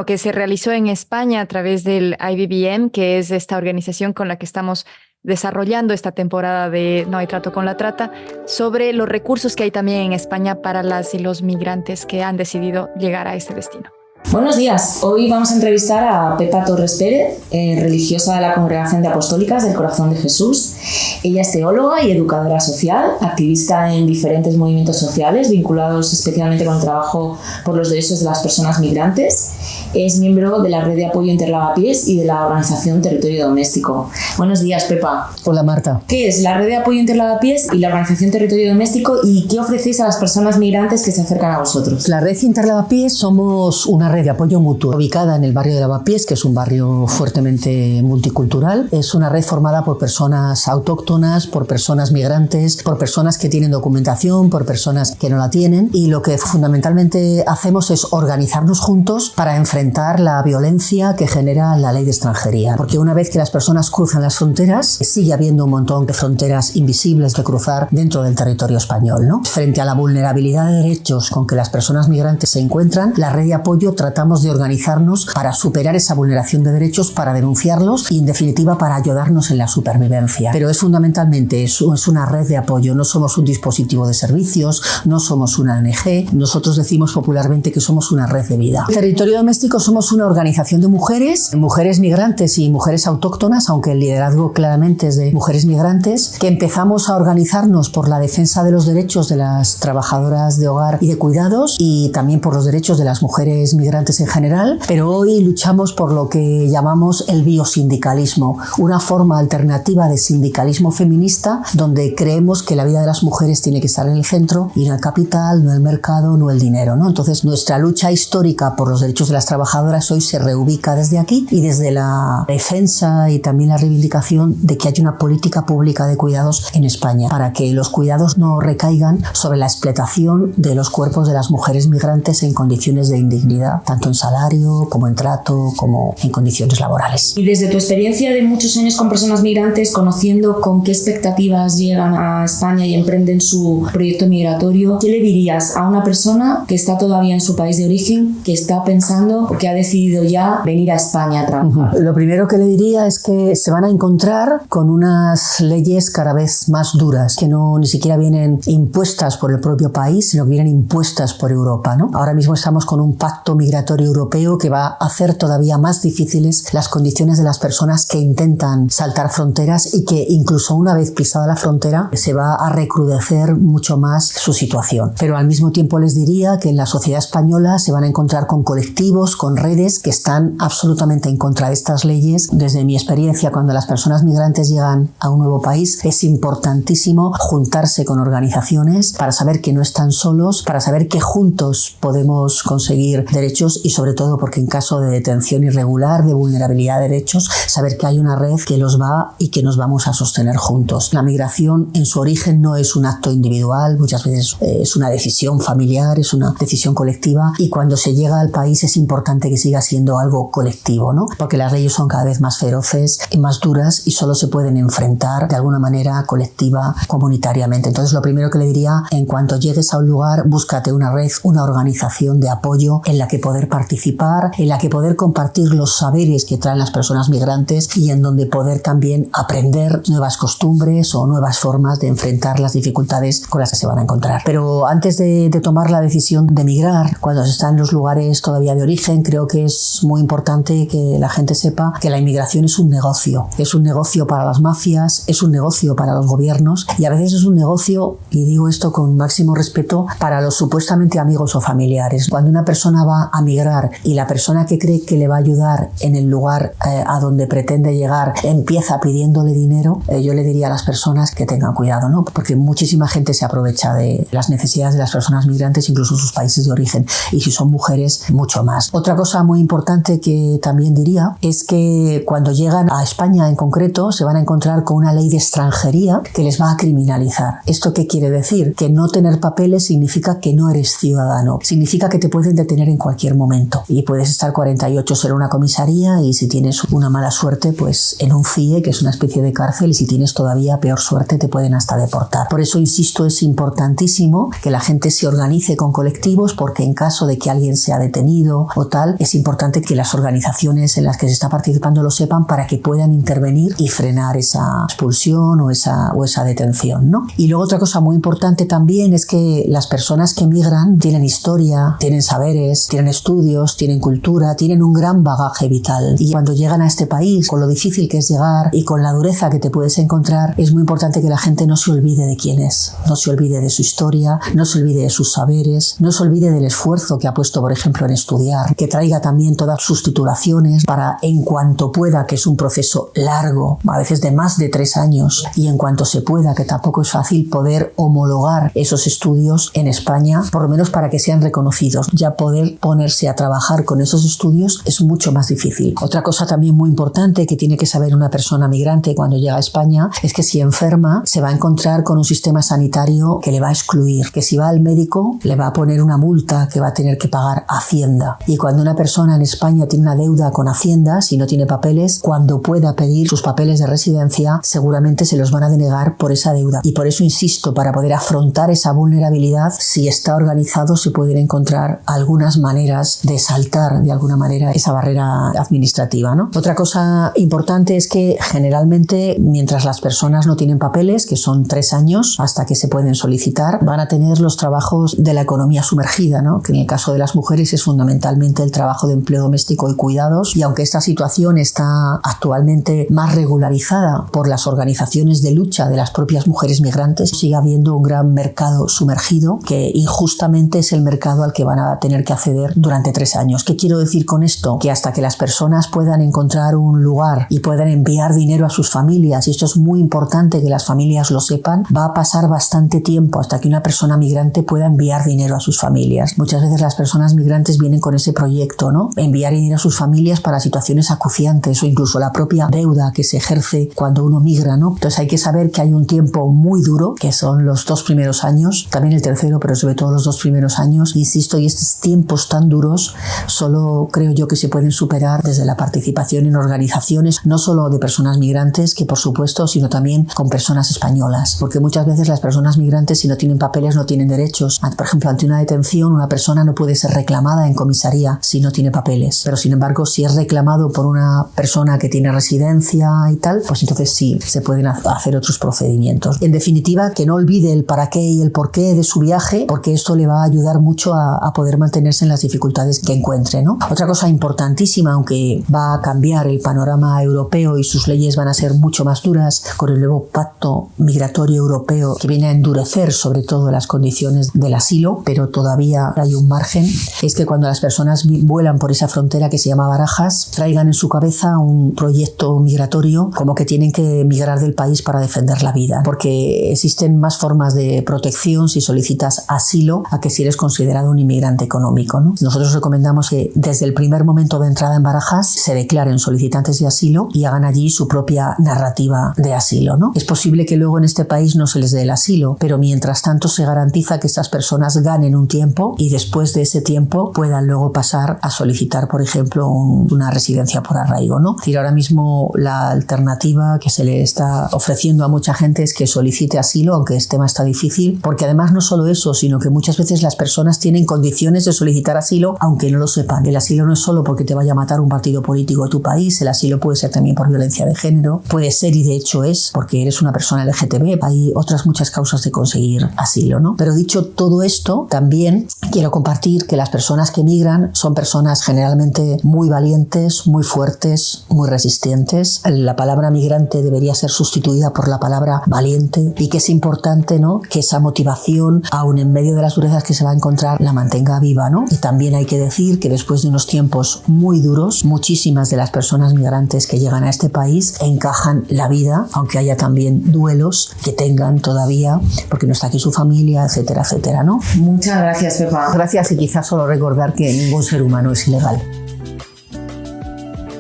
que se realizó en España a través del IBBM, que es esta organización con la que estamos desarrollando esta temporada de No hay trato con la trata, sobre los recursos que hay también en España para las y los migrantes que han decidido llegar a este destino. Buenos días, hoy vamos a entrevistar a Pepa Torres Pérez, religiosa de la Congregación de Apostólicas del Corazón de Jesús. Ella es teóloga y educadora social, activista en diferentes movimientos sociales vinculados especialmente con el trabajo por los derechos de las personas migrantes. Es miembro de la Red de Apoyo Interlavapiés y de la organización Territorio Doméstico. Buenos días, Pepa. Hola, Marta. ¿Qué es la Red de Apoyo Interlavapiés y la organización Territorio Doméstico y qué ofrecéis a las personas migrantes que se acercan a vosotros? La Red Interlavapiés somos una red de apoyo mutuo ubicada en el barrio de Lavapiés, que es un barrio fuertemente multicultural. Es una red formada por personas autóctonas, por personas migrantes, por personas que tienen documentación, por personas que no la tienen, y lo que fundamentalmente hacemos es organizarnos juntos para enfrentar la violencia que genera la ley de extranjería, porque una vez que las personas cruzan las fronteras sigue habiendo un montón de fronteras invisibles que cruzar dentro del territorio español, ¿no? Frente a la vulnerabilidad de derechos con que las personas migrantes se encuentran, la red de apoyo tratamos de organizarnos para superar esa vulneración de derechos, para denunciarlos y, en definitiva, para ayudarnos en la supervivencia. Pero es fundamentalmente eso, es una red de apoyo. No somos un dispositivo de servicios, no somos una ONG. Nosotros decimos popularmente que somos una red de vida. En Territorio Doméstico somos una organización de mujeres migrantes y mujeres autóctonas, aunque el liderazgo claramente es de mujeres migrantes, que empezamos a organizarnos por la defensa de los derechos de las trabajadoras de hogar y de cuidados, y también por los derechos de las mujeres migrantes en general, pero hoy luchamos por lo que llamamos el biosindicalismo, una forma alternativa de sindicalismo feminista donde creemos que la vida de las mujeres tiene que estar en el centro y no el capital, no el mercado, no el dinero, ¿no? Entonces nuestra lucha histórica por los derechos de las trabajadoras hoy se reubica desde aquí y desde la defensa y también la reivindicación de que haya una política pública de cuidados en España para que los cuidados no recaigan sobre la explotación de los cuerpos de las mujeres migrantes en condiciones de indignidad, tanto en salario, como en trato, como en condiciones laborales. Y desde tu experiencia de muchos años con personas migrantes, conociendo con qué expectativas llegan a España y emprenden su proyecto migratorio, ¿qué le dirías a una persona que está todavía en su país de origen, que está pensando o que ha decidido ya venir a España a trabajar? Lo primero que le diría es que se van a encontrar con unas leyes cada vez más duras, que no ni siquiera vienen impuestas por el propio país, sino que vienen impuestas por Europa, ¿no? Ahora mismo estamos con un pacto migratorio europeo que va a hacer todavía más difíciles las condiciones de las personas que intentan saltar fronteras, y que incluso una vez pisada la frontera se va a recrudecer mucho más su situación. Pero al mismo tiempo les diría que en la sociedad española se van a encontrar con colectivos, con redes que están absolutamente en contra de estas leyes. Desde mi experiencia, cuando las personas migrantes llegan a un nuevo país, es importantísimo juntarse con organizaciones para saber que no están solos, para saber que juntos podemos conseguir derechos, y sobre todo porque en caso de detención irregular, de vulnerabilidad de derechos, saber que hay una red que los va y que nos vamos a sostener juntos. La migración en su origen no es un acto individual, muchas veces es una decisión familiar, es una decisión colectiva, y cuando se llega al país es importante que siga siendo algo colectivo, ¿no? Porque las leyes son cada vez más feroces y más duras y solo se pueden enfrentar de alguna manera colectiva, comunitariamente. Entonces lo primero que le diría, en cuanto llegues a un lugar, búscate una red, una organización de apoyo en la que poder participar, en la que poder compartir los saberes que traen las personas migrantes y en donde poder también aprender nuevas costumbres o nuevas formas de enfrentar las dificultades con las que se van a encontrar. Pero antes de tomar la decisión de migrar, cuando se está en los lugares todavía de origen, creo que es muy importante que la gente sepa que la inmigración es un negocio para las mafias, es un negocio para los gobiernos, y a veces es un negocio, y digo esto con máximo respeto, para los supuestamente amigos o familiares. Cuando una persona va a migrar y la persona que cree que le va a ayudar en el lugar a donde pretende llegar empieza pidiéndole dinero, yo le diría a las personas que tengan cuidado, ¿no? Porque muchísima gente se aprovecha de las necesidades de las personas migrantes, incluso en sus países de origen, y si son mujeres, mucho más. Otra cosa muy importante que también diría es que cuando llegan a España en concreto se van a encontrar con una ley de extranjería que les va a criminalizar. ¿Esto qué quiere decir? Que no tener papeles significa que no eres ciudadano. Significa que te pueden detener en cualquier momento y puedes estar 48 horas en una comisaría y si tienes una mala suerte, pues en un CIE, que es una especie de cárcel, y si tienes todavía peor suerte te pueden hasta deportar. Por eso, insisto, es importantísimo que la gente se organice con colectivos, porque en caso de que alguien sea detenido o tal, es importante que las organizaciones en las que se está participando lo sepan para que puedan intervenir y frenar esa expulsión o esa detención, ¿no? Y luego otra cosa muy importante también es que las personas que migran tienen historia, tienen saberes, tienen estudios, tienen cultura, tienen un gran bagaje vital. Y cuando llegan a este país, con lo difícil que es llegar y con la dureza que te puedes encontrar, es muy importante que la gente no se olvide de quién es, no se olvide de su historia, no se olvide de sus saberes, no se olvide del esfuerzo que ha puesto, por ejemplo, en estudiar, que traiga también todas sus titulaciones para, en cuanto pueda, que es un proceso largo, a veces de más de 3 años, y en cuanto se pueda, que tampoco es fácil poder homologar esos estudios en España, por lo menos para que sean reconocidos. Ya poder ponerse a trabajar con esos estudios es mucho más difícil. Otra cosa también muy importante que tiene que saber una persona migrante cuando llega a España es que si enferma se va a encontrar con un sistema sanitario que le va a excluir, que si va al médico le va a poner una multa que va a tener que pagar Hacienda. Y cuando una persona en España tiene una deuda con Hacienda, si no tiene papeles, cuando pueda pedir sus papeles de residencia, seguramente se los van a denegar por esa deuda. Y por eso insisto, para poder afrontar esa vulnerabilidad, si está organizado se pueden encontrar algunas maneras de saltar de alguna manera esa barrera administrativa, ¿no? Otra cosa importante es que generalmente mientras las personas no tienen papeles, que son 3 años hasta que se pueden solicitar, van a tener los trabajos de la economía sumergida, ¿no? Que en el caso de las mujeres es fundamentalmente el trabajo de empleo doméstico y cuidados, y aunque esta situación está actualmente más regularizada por las organizaciones de lucha de las propias mujeres migrantes, sigue habiendo un gran mercado sumergido que injustamente es el mercado al que van a tener que acceder durante 3 años. ¿Qué quiero decir con esto? Que hasta que las personas puedan encontrar un lugar y puedan enviar dinero a sus familias, y esto es muy importante que las familias lo sepan, va a pasar bastante tiempo hasta que una persona migrante pueda enviar dinero a sus familias. Muchas veces las personas migrantes vienen con ese proyecto, ¿no? Enviar dinero a sus familias para situaciones acuciantes o incluso la propia deuda que se ejerce cuando uno migra, ¿no? Entonces hay que saber que hay un tiempo muy duro, que son los 2 primeros años, también el tercero, pero sobre todo los 2 primeros años. Insisto, y estos tiempos tan duros solo creo yo que se pueden superar desde la participación en organizaciones, no solo de personas migrantes, que por supuesto, sino también con personas españolas, porque muchas veces las personas migrantes, si no tienen papeles, no tienen derechos. Por ejemplo, ante una detención, una persona no puede ser reclamada en comisaría si no tiene papeles, pero sin embargo, si es reclamado por una persona que tiene residencia y tal, pues entonces sí, se pueden hacer otros procedimientos. En definitiva, que no olvide el para qué y el por qué de su viaje, porque esto le va a ayudar mucho a poder mantenerse en las dificultades que encuentre, ¿no? Otra cosa importantísima, aunque va a cambiar el panorama europeo y sus leyes van a ser mucho más duras con el nuevo pacto migratorio europeo que viene a endurecer sobre todo las condiciones del asilo, pero todavía hay un margen, es que cuando las personas vuelan por esa frontera que se llama Barajas, traigan en su cabeza un proyecto migratorio como que tienen que migrar del país para defender la vida, porque existen más formas de protección si solicitas asilo a que si eres considerado un inmigrante económico, ¿no? Nosotros recomendamos que desde el primer momento de entrada en Barajas se declaren solicitantes de asilo y hagan allí su propia narrativa de asilo, ¿no? Es posible que luego en este país no se les dé el asilo, pero mientras tanto se garantiza que estas personas ganen un tiempo y después de ese tiempo puedan luego pasar a solicitar, por ejemplo, una residencia por arraigo, ¿no? Es decir, ahora mismo la alternativa que se le está ofreciendo a mucha gente es que solicite asilo, aunque este tema está difícil, porque además no solo eso, sino que muchas veces las personas tienen condiciones de solicitar asilo aunque no lo sepan. El asilo no es solo porque te vaya a matar un partido político de tu país, el asilo puede ser también por violencia de género, puede ser y de hecho es porque eres una persona LGTB, hay otras muchas causas de conseguir asilo, ¿no? Pero dicho todo esto, también quiero compartir que las personas que migran son personas generalmente muy valientes, muy fuertes, muy resistentes. La palabra migrante debería ser sustituida por la palabra valiente y que es importante, ¿no?, que esa motivación, aun en medio de las durezas que se va a encontrar, la mantenga viva, ¿no? Y también hay que decir que después de unos tiempos muy duros, muchísimas de las personas migrantes que llegan a este país encajan la vida, aunque haya también duelos que tengan todavía, porque no está aquí su familia, etcétera, etcétera, ¿no? Muchas gracias, Pepa. Gracias, y quizás solo recordar que en ningún ser humano es ilegal.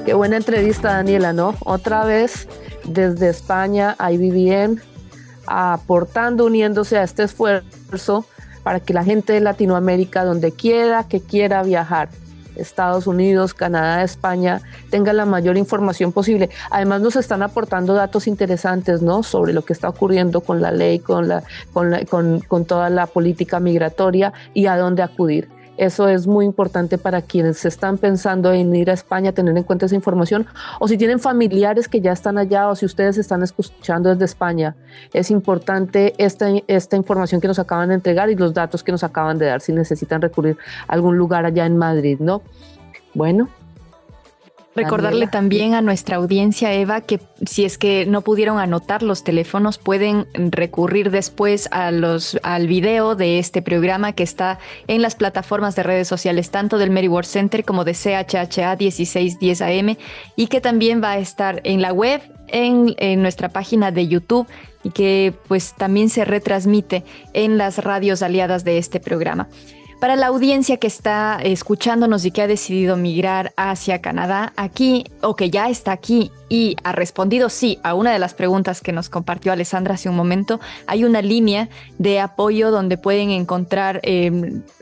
Qué buena entrevista, Daniela, ¿no? Otra vez desde España, IBBM, aportando, uniéndose a este esfuerzo para que la gente de Latinoamérica, donde quiera que quiera viajar, Estados Unidos, Canadá, España, tenga la mayor información posible. Además nos están aportando datos interesantes, ¿no?, sobre lo que está ocurriendo con la ley, con toda la política migratoria y a dónde acudir. Eso es muy importante para quienes están pensando en ir a España, tener en cuenta esa información, o si tienen familiares que ya están allá, o si ustedes están escuchando desde España. Es importante esta información que nos acaban de entregar y los datos que nos acaban de dar, si necesitan recurrir a algún lugar allá en Madrid, ¿no? Bueno. Recordarle Daniela. también a nuestra audiencia, Eva, que si es que no pudieron anotar los teléfonos, pueden recurrir después al video de este programa que está en las plataformas de redes sociales, tanto del Mary Ward Center como de CHHA 1610 AM, y que también va a estar en la web, en nuestra página de YouTube, y que pues también se retransmite en las radios aliadas de este programa. Para la audiencia que está escuchándonos y que ha decidido migrar hacia Canadá, aquí, o que ya está aquí y ha respondido sí a una de las preguntas que nos compartió Alessandra hace un momento, hay una línea de apoyo donde pueden encontrar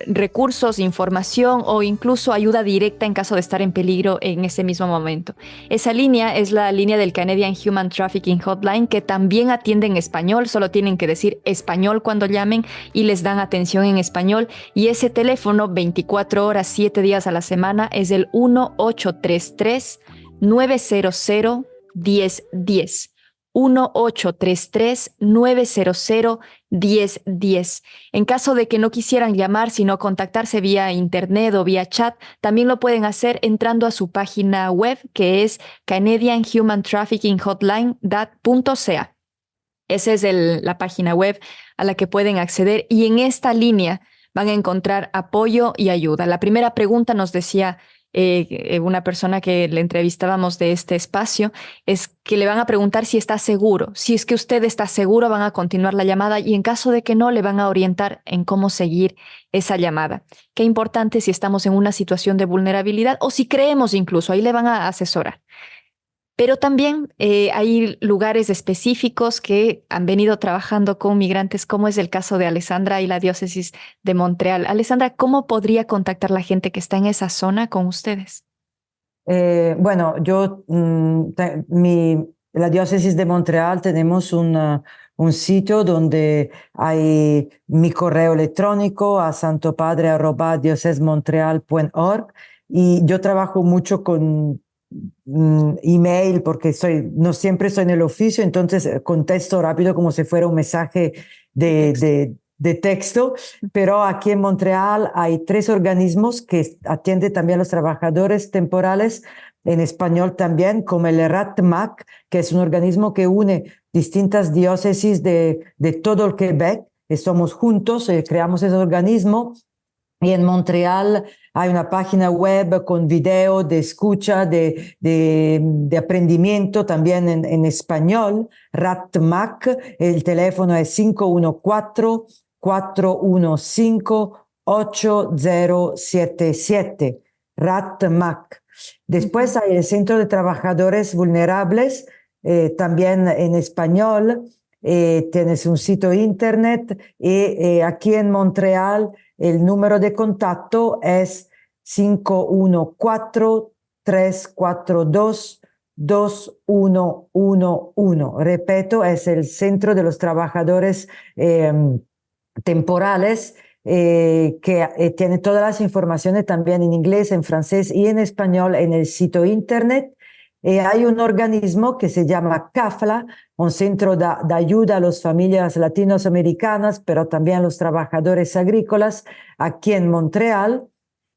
recursos, información o incluso ayuda directa en caso de estar en peligro en ese mismo momento. Esa línea es la línea del Canadian Human Trafficking Hotline, que también atiende en español, solo tienen que decir español cuando llamen y les dan atención en español, y ese teléfono 24 horas, 7 días a la semana es el 1833 900 1010. 1833 900 1010. En caso de que no quisieran llamar, sino contactarse vía internet o vía chat, también lo pueden hacer entrando a su página web, que es canadianhumantraffickinghotline.ca. Esa es la página web a la que pueden acceder, y en esta línea van a encontrar apoyo y ayuda. La primera pregunta, nos decía una persona que le entrevistábamos de este espacio, es que le van a preguntar si está seguro. Si es que usted está seguro, van a continuar la llamada, y en caso de que no, le van a orientar en cómo seguir esa llamada. Qué importante si estamos en una situación de vulnerabilidad o si creemos incluso, ahí le van a asesorar. Pero también hay lugares específicos que han venido trabajando con migrantes, como es el caso de Alessandra y la diócesis de Montreal. Alessandra, ¿cómo podría contactar la gente que está en esa zona con ustedes? Bueno, la diócesis de Montreal tenemos un sitio donde hay mi correo electrónico a santopadre@diocesmontreal.org, y yo trabajo mucho con email porque no siempre estoy en el oficio, entonces contesto rápido como si fuera un mensaje de texto, pero aquí en Montreal hay 3 organismos que atienden también a los trabajadores temporales en español también, como el RATMAC, que es un organismo que une distintas diócesis de todo el Quebec, y somos juntos, creamos ese organismo. Y en Montreal hay una página web con video de escucha, de aprendimiento también en español, RATMAC. El teléfono es 514-415-8077, RATMAC. Después hay el Centro de Trabajadores Vulnerables, también en español. Tienes un sitio internet, y aquí en Montreal el número de contacto es 514-342-2111. Repito, es el Centro de los Trabajadores Temporales, que tiene todas las informaciones también en inglés, en francés y en español en el sitio internet. Hay un organismo que se llama CAFLA, un centro de ayuda a las familias latinoamericanas, pero también a los trabajadores agrícolas aquí en Montreal.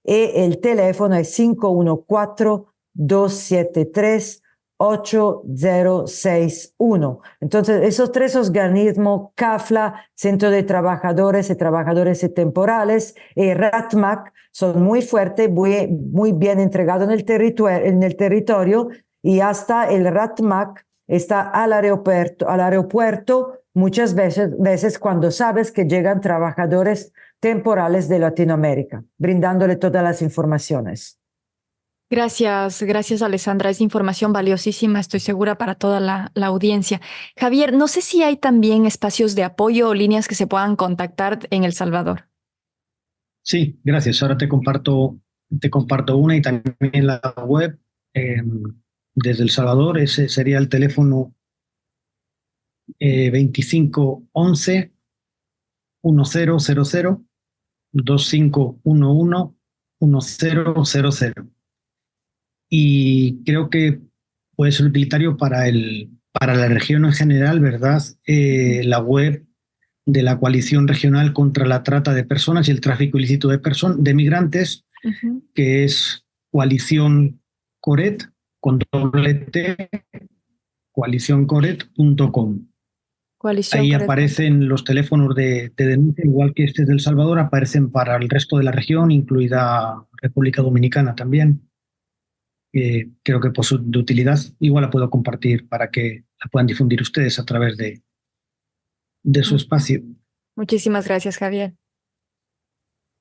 Y el teléfono es 514-273-8061. Entonces, esos 3 organismos, CAFLA, Centro de Trabajadores y Trabajadores Temporales, y RATMAC, son muy fuertes, muy bien entregados en el territorio, y hasta el RATMAC está al aeropuerto muchas veces cuando sabes que llegan trabajadores temporales de Latinoamérica, brindándole todas las informaciones. Gracias, Alessandra. Es información valiosísima, estoy segura, para toda la audiencia. Javier, no sé si hay también espacios de apoyo o líneas que se puedan contactar en El Salvador. Sí, gracias. Ahora te comparto una y también la web. Desde El Salvador, ese sería el teléfono 2511 1000 2511 1000. Y creo que puede ser utilitario para la región en general, ¿verdad? La web de la Coalición Regional contra la Trata de Personas y el Tráfico Ilícito de Migrantes, que es Coalición Coret, con doble T, coalicioncoret.com. Ahí aparecen los teléfonos de denuncia, igual que este de El Salvador, aparecen para el resto de la región, incluida República Dominicana también. Creo que por su de utilidad igual la puedo compartir para que la puedan difundir ustedes a través de su espacio. Muchísimas gracias, Javier.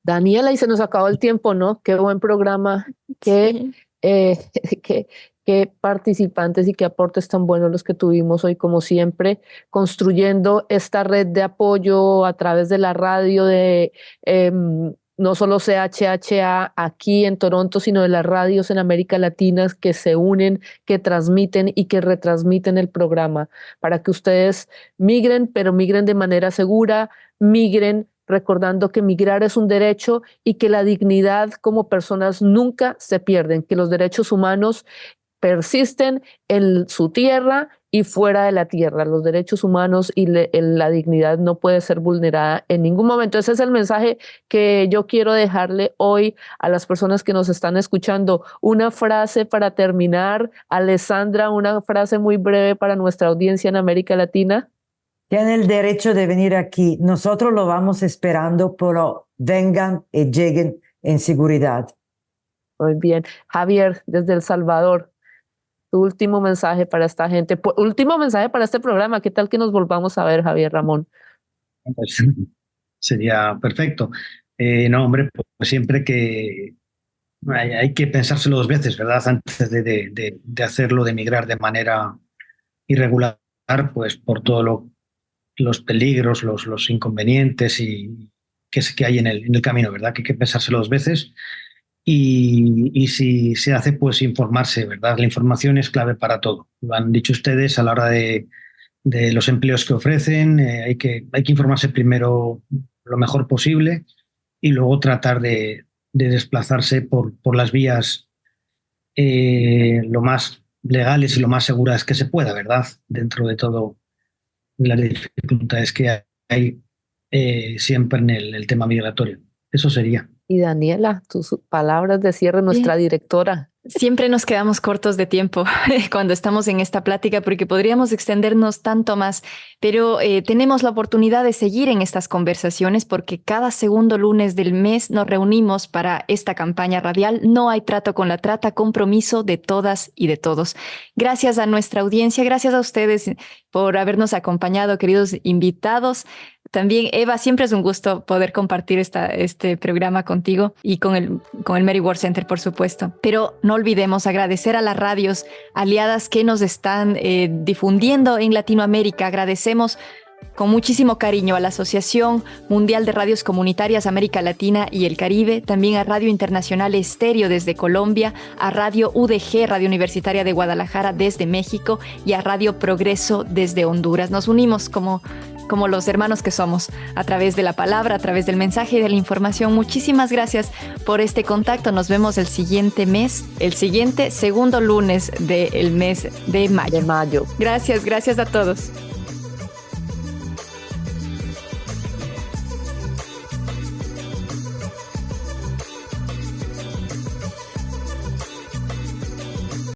Daniela, y se nos acabó el tiempo, ¿no? Qué buen programa, qué participantes y qué aportes tan buenos los que tuvimos hoy, como siempre, construyendo esta red de apoyo a través de la radio de no solo CHHA aquí en Toronto, sino de las radios en América Latina que se unen, que transmiten y que retransmiten el programa para que ustedes migren, pero migren de manera segura, migren recordando que migrar es un derecho y que la dignidad como personas nunca se pierden, que los derechos humanos persisten en su tierra y fuera de la tierra. Los derechos humanos y la dignidad no puede ser vulnerada en ningún momento. Ese es el mensaje que yo quiero dejarle hoy a las personas que nos están escuchando. Una frase para terminar, Alessandra, una frase muy breve para nuestra audiencia en América Latina. Tienen el derecho de venir aquí. Nosotros lo vamos esperando, pero vengan y lleguen en seguridad. Muy bien. Javier, desde El Salvador, tu último mensaje para esta gente. Último mensaje para este programa. ¿Qué tal que nos volvamos a ver, Javier Ramón? Pues, sería perfecto. No, hombre, pues siempre que hay que pensárselo dos veces, ¿verdad? Antes de hacerlo, de migrar de manera irregular, pues por todo los peligros, los inconvenientes y que hay en el camino, ¿verdad? Que hay que pensárselo dos veces y si se hace, pues informarse, ¿verdad? La información es clave para todo. Lo han dicho ustedes a la hora de los empleos que ofrecen. Hay que informarse primero lo mejor posible y luego tratar de desplazarse por las vías lo más legales y lo más seguras que se pueda, ¿verdad? Dentro de todo las dificultades que hay siempre en el tema migratorio. Eso sería. Y Daniela, tus palabras de cierre, nuestra directora. Siempre nos quedamos cortos de tiempo cuando estamos en esta plática porque podríamos extendernos tanto más, pero tenemos la oportunidad de seguir en estas conversaciones porque cada segundo lunes del mes nos reunimos para esta campaña radial No hay trato con la trata, compromiso de todas y de todos. Gracias a nuestra audiencia, gracias a ustedes por habernos acompañado, queridos invitados. También, Eva, siempre es un gusto poder compartir este programa contigo y con el Mary Ward Center, por supuesto. Pero no olvidemos agradecer a las radios aliadas que nos están difundiendo en Latinoamérica. Agradecemos con muchísimo cariño a la Asociación Mundial de Radios Comunitarias América Latina y el Caribe, también a Radio Internacional Estéreo desde Colombia, a Radio UDG, Radio Universitaria de Guadalajara desde México y a Radio Progreso desde Honduras. Nos unimos como los hermanos que somos, a través de la palabra, a través del mensaje y de la información. Muchísimas gracias por este contacto. Nos vemos el siguiente segundo lunes del mes de mayo. De mayo. Gracias a todos.